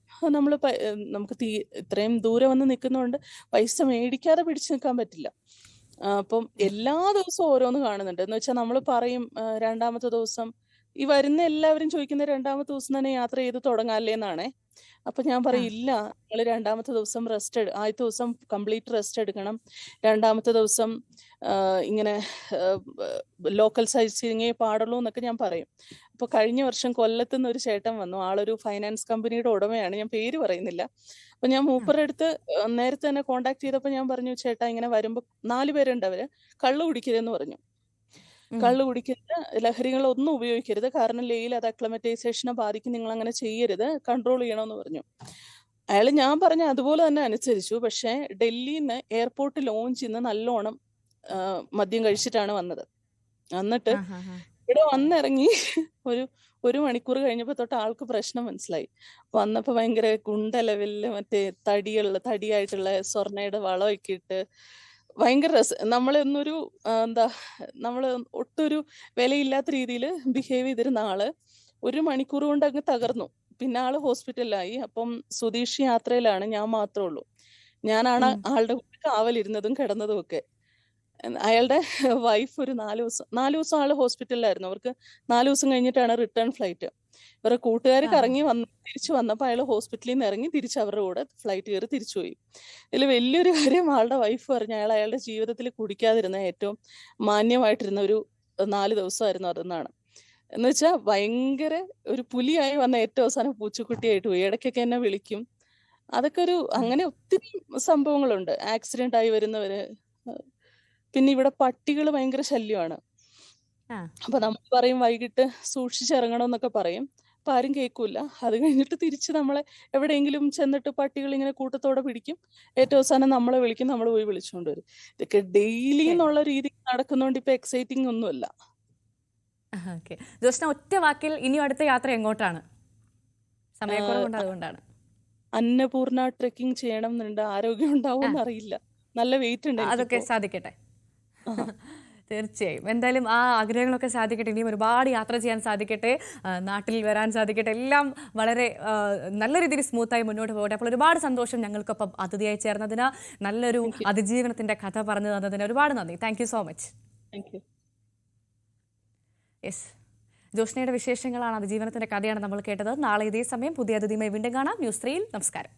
നമുക്ക് ഇത്രയും ദൂരെ വന്ന് നിൽക്കുന്നതുകൊണ്ട് പൈസ മേടിക്കാതെ പിടിച്ചു നിൽക്കാൻ പറ്റില്ല. അപ്പം എല്ലാ ദിവസവും ഓരോന്ന് കാണുന്നുണ്ട്. എന്ന് വെച്ചാൽ നമ്മൾ പറയും രണ്ടാമത്തെ ദിവസം, ഈ വരുന്ന എല്ലാവരും ചോദിക്കുന്ന രണ്ടാമത്തെ ദിവസം തന്നെ യാത്ര ചെയ്ത് തുടങ്ങാല്ലേന്നാണേ. അപ്പൊ ഞാൻ പറയും ഇല്ല, നിങ്ങൾ രണ്ടാമത്തെ ദിവസം ആദ്യത്തെ ദിവസം കംപ്ലീറ്റ് റെസ്റ്റ് എടുക്കണം, രണ്ടാമത്തെ ദിവസം ഇങ്ങനെ ലോക്കൽ സൈറ്റിങ്ങേ പാടുള്ളൂ എന്നൊക്കെ ഞാൻ പറയും. അപ്പൊ കഴിഞ്ഞ വർഷം കൊല്ലത്തുനിന്ന് ഒരു ചേട്ടൻ വന്നു, ആളൊരു ഫൈനാൻസ് കമ്പനിയുടെ ഉടമയാണ്, ഞാൻ പേര് പറയുന്നില്ല. അപ്പൊ ഞാൻ മൂപ്പരുടെ അടുത്ത് നേരത്തെ തന്നെ കോണ്ടാക്ട് ചെയ്തപ്പോ ഞാൻ പറഞ്ഞു, ചേട്ടാ ഇങ്ങനെ വരുമ്പോ 4 പേരുണ്ട്, അവര് കള്ളു കുടിക്കരുതെന്ന് പറഞ്ഞു. കള്ളു കുടിക്കരുത്, ലഹരികളൊന്നും ഉപയോഗിക്കരുത്, കാരണം ലേയിൽ അത് അക്ലമറ്റൈസേഷനെ ബാധിക്കും, നിങ്ങൾ അങ്ങനെ ചെയ്യരുത്, കൺട്രോൾ ചെയ്യണമെന്ന് പറഞ്ഞു. അയാൾ ഞാൻ പറഞ്ഞ അതുപോലെ തന്നെ അനുസരിച്ചു. പക്ഷെ ഡൽഹിന്ന് എയർപോർട്ട് ലോഞ്ചിൽ നിന്ന് നല്ലോണം മദ്യം കഴിച്ചിട്ടാണ് വന്നത്. എന്നിട്ട് ഇവിടെ വന്നിറങ്ങി ഒരു മണിക്കൂർ കഴിഞ്ഞപ്പോ തൊട്ട് ആൾക്ക് പ്രശ്നം മനസ്സിലായി. വന്നപ്പോ ഭയങ്കര ഗുണ്ട ലെവലില് മറ്റേ തടിയായിട്ടുള്ള സ്വർണ്ണയുടെ വളമൊക്കെ ഇട്ട് ഭയങ്കര നമ്മളൊന്നൊരു നമ്മള് ഒട്ടൊരു വിലയില്ലാത്ത രീതിയിൽ ബിഹേവ് ചെയ്തിരുന്ന ആള് 1 മണിക്കൂർ കൊണ്ട് അങ്ങ് തകർന്നു. പിന്നെ ആള് ഹോസ്പിറ്റലിലായി. അപ്പം സ്വദേശി യാത്രയിലാണ്, ഞാൻ മാത്രമേ ഉള്ളൂ. ഞാനാണ് ആളുടെ കൂടെ കാവലിരുന്നതും കിടന്നതും ഒക്കെ. അയാളുടെ വൈഫ് ഒരു 4 ദിവസം ആള് ഹോസ്പിറ്റലിലായിരുന്നു. അവർക്ക് 4 ദിവസം കഴിഞ്ഞിട്ടാണ് റിട്ടേൺ ഫ്ലൈറ്റ്. ഇവരുടെ കൂട്ടുകാർ കറങ്ങി തിരിച്ചു വന്നപ്പോൾ അയാൾ ഹോസ്പിറ്റലിൽ നിന്ന് ഇറങ്ങി തിരിച്ച് അവരുടെ കൂടെ ഫ്ലൈറ്റ് കയറി തിരിച്ചുപോയി. ഇതിൽ വലിയൊരു കാര്യം ആളുടെ വൈഫ് പറഞ്ഞു, അയാളുടെ ജീവിതത്തിൽ കുടിക്കാതിരുന്ന ഏറ്റവും മാന്യമായിട്ടിരുന്ന ഒരു 4 ദിവസമായിരുന്നു അതെന്നാണ്. എന്ന് വെച്ചാൽ ഭയങ്കര ഒരു പുലിയായി വന്ന ഏറ്റവും അവസാനം പൂച്ചക്കുട്ടിയായിട്ട് പോയി. ഇടയ്ക്കൊക്കെ എന്നെ വിളിക്കും. അതൊക്കെ അങ്ങനെ ഒത്തിരി സംഭവങ്ങളുണ്ട്. ആക്സിഡന്റ് ആയി വരുന്നവര്. പിന്നെ ഇവിടെ പട്ടികൾ ഭയങ്കര ശല്യമാണ്. അപ്പൊ നമ്മൾ പറയും വൈകിട്ട് സൂക്ഷിച്ചിറങ്ങണം എന്നൊക്കെ പറയും. അപ്പൊ ആരും കേൾക്കൂല. അത് കഴിഞ്ഞിട്ട് തിരിച്ച് നമ്മളെ എവിടെയെങ്കിലും ചെന്നിട്ട് പട്ടികൾ ഇങ്ങനെ കൂട്ടത്തോടെ പിടിക്കും. ഏറ്റവും അവസാനം നമ്മളെ വിളിക്കും, നമ്മൾ പോയി വിളിച്ചുകൊണ്ട് വരും. ഇതൊക്കെ ഡെയിലി എന്നുള്ള രീതിയിൽ നടക്കുന്നതുകൊണ്ട് ഇപ്പൊ എക്സൈറ്റിംഗ് ഒന്നുമല്ല. ജോഷ്ന, ഒറ്റ വാക്കിൽ ഇനി അടുത്ത യാത്ര എങ്ങോട്ടാണ്? സമയക്കുറവുണ്ട്, അതുകൊണ്ടാണ്. അന്നപൂർണ ട്രെക്കിംഗ് ചെയ്യണം എന്നുണ്ട്. ആരോഗ്യം ഉണ്ടാവും അറിയില്ല, നല്ല വെയിറ്റ് ഉണ്ട്. അതൊക്കെ സാധിക്കട്ടെ. തീർച്ചയായും. എന്തായാലും ആ ആഗ്രഹങ്ങളൊക്കെ സാധിക്കട്ടെ. ഇനിയും ഒരുപാട് യാത്ര ചെയ്യാൻ സാധിക്കട്ടെ, നാട്ടിൽ വരാൻ സാധിക്കട്ടെ. എല്ലാം വളരെ നല്ല രീതിയിൽ സ്മൂത്തായി മുന്നോട്ട് പോകട്ടെ. അപ്പോൾ ഒരുപാട് സന്തോഷം ഞങ്ങൾക്കൊപ്പം അതിഥിയായി ചേർന്നതിന്, നല്ലൊരു അതിജീവനത്തിന്റെ കഥ പറഞ്ഞു തന്നതിന് ഒരുപാട് നന്ദി. Thank you so much. Yes, ജോഷ്നയുടെ വിശേഷങ്ങളാണ്, അതിജീവനത്തിന്റെ കഥയാണ് നമ്മൾ കേട്ടത്. നാളെ ഇതേ സമയം പുതിയ അതിഥിയുമായി വീണ്ടും കാണാം. ന്യൂസ് 3 നമസ്കാരം.